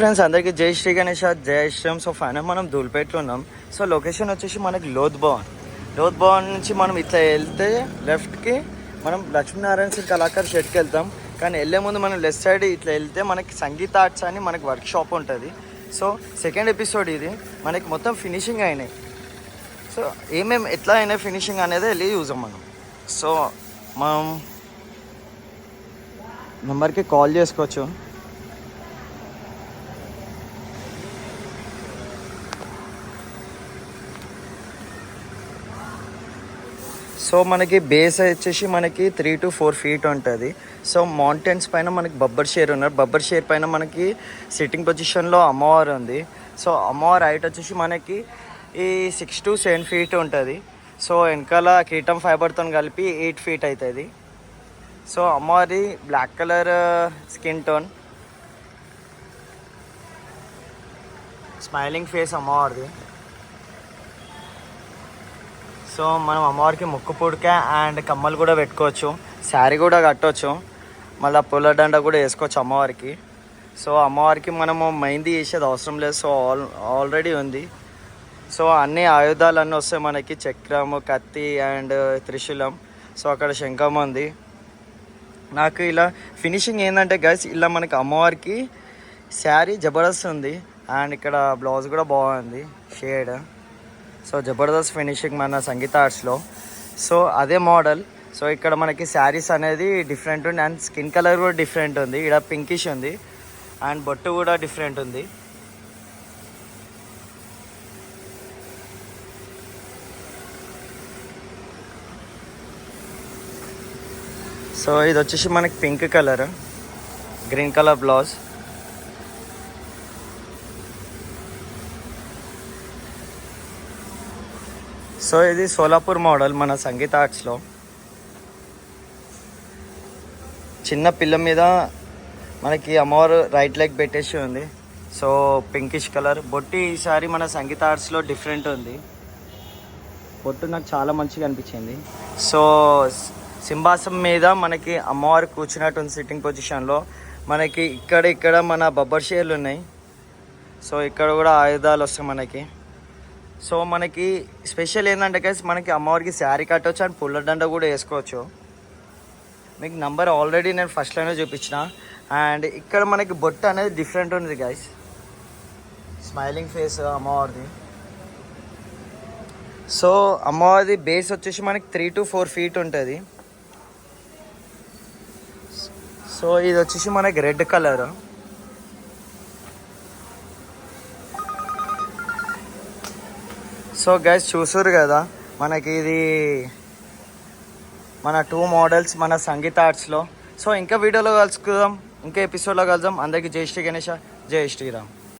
Friends అందరికీ జై శ్రీ గణేష్, జై శ్రీరామ్. సో ఫైనల్ మనం ధూల్పేటలో ఉన్నాం. సో లొకేషన్ వచ్చేసి మనకి లోత్ భవన్ నుంచి మనం ఇట్లా వెళ్తే లెఫ్ట్కి మనం లక్ష్మీనారాయణ సింగ్ కళాకార్ షెడ్కి వెళ్తాం. కానీ వెళ్ళే ముందు మనం లెఫ్ట్ సైడ్ ఇట్లా వెళ్తే మనకి సంగీత ఆర్ట్స్ అని మనకి వర్క్ షాప్ ఉంటుంది. సో సెకండ్ ఎపిసోడ్ ఇది. మనకి మొత్తం ఫినిషింగ్ అయినాయి. సో ఏమేమి ఎట్లా అయినాయి ఫినిషింగ్ అనేది వెళ్ళి చూసాం మనం. సో మనం నెంబర్కి కాల్ చేసుకోవచ్చు. సో మనకి బేస్ వచ్చేసి మనకి 3 to 4 feet ఉంటుంది. సో మౌంటైన్స్ పైన మనకి బబ్బర్ షేర్ ఉన్నారు. బబ్బర్ షేర్ పైన మనకి సిట్టింగ్ పొజిషన్లో అమ్మవారు ఉంది. సో అమ్మవారి హైట్ వచ్చేసి మనకి ఈ 6 to 7 feet ఉంటుంది. సో వెనకాల కీటం ఫైబర్తో కలిపి 8 feet అవుతుంది. సో అమ్మవారి black colour skin tone, smiling face అమ్మవారిది. సో మనం అమ్మవారికి ముక్కు పుడక అండ్ కమ్మలు కూడా పెట్టుకోవచ్చు, శారీ కూడా కట్టవచ్చు, మళ్ళీ పూల దండ కూడా వేసుకోవచ్చు అమ్మవారికి. సో అమ్మవారికి మనము మెహందీ వేసేది అవసరం లేదు. సో ఆల్రెడీ ఉంది. సో అన్ని ఆయుధాలన్నీ వస్తాయి మనకి, చక్రము, కత్తి అండ్ త్రిశూలం. సో అక్కడ శంఖం ఉంది. నాకు ఇలా ఫినిషింగ్ ఏంటంటే గైస్, ఇలా మనకి అమ్మవారికి శారీ జబర్దస్త్ ఉంది అండ్ ఇక్కడ బ్లౌజ్ కూడా బాగుంది షేడ్. సో జబర్దస్త్ ఫినిషింగ్ మన సంగీత ఆర్ట్స్లో. సో అదే మోడల్. సో ఇక్కడ మనకి శారీస్ అనేది డిఫరెంట్ ఉంది అండ్ స్కిన్ కలర్ కూడా డిఫరెంట్ ఉంది. ఇక్కడ పింకిష్ ఉంది అండ్ బొట్టు కూడా డిఫరెంట్ ఉంది. సో ఇది వచ్చేసి మనకి pink colour, green colour blouse. So ఇది సోలాపూర్ మోడల్ మన సంగీత ఆర్ట్స్లో. చిన్న పిల్ల మీద మనకి అమ్మవారు రైట్ లెగ్ పెట్టేసి ఉంది. సో పింకిష్ కలర్ బొట్టి ఈసారి మన సంగీత ఆర్ట్స్లో డిఫరెంట్ ఉంది. బొట్టు నాకు చాలా మంచిగా అనిపించింది. సో సింహాసం మీద మనకి అమ్మవారు కూర్చున్నట్టు ఉంది సిట్టింగ్ పొజిషన్లో. మనకి ఇక్కడ మన బబ్బర్ షేర్లు ఉన్నాయి. సో ఇక్కడ కూడా ఆయుధాలు వస్తాయి మనకి. సో మనకి స్పెషల్ ఏంటంటే గైస్, మనకి అమ్మవారికి శారీ కట్టవచ్చు అండ్ పుల్ల దండ కూడా వేసుకోవచ్చు. మీకు నంబర్ ఆల్రెడీ నేను ఫస్ట్లోనే చూపించిన. అండ్ ఇక్కడ మనకి బొట్టు అనేది డిఫరెంట్ ఉంది గైస్, స్మైలింగ్ ఫేస్ అమ్మవారిది. సో అమ్మవారిది బేస్ వచ్చేసి మనకి 3 to 4 feet ఉంటుంది. సో ఇది వచ్చేసి మనకి రెడ్ కలర్. సో గైస్ చూసారు కదా, మనకి ఇది మన 2 మోడల్స్ మన సంగీత ఆర్ట్స్లో. సో ఇంకా వీడియోలో కలుసుకుందాం, ఇంకా ఎపిసోడ్లో కలుద్దాం. అందరికీ జై శ్రీ గణేష, జై శ్రీరామ్.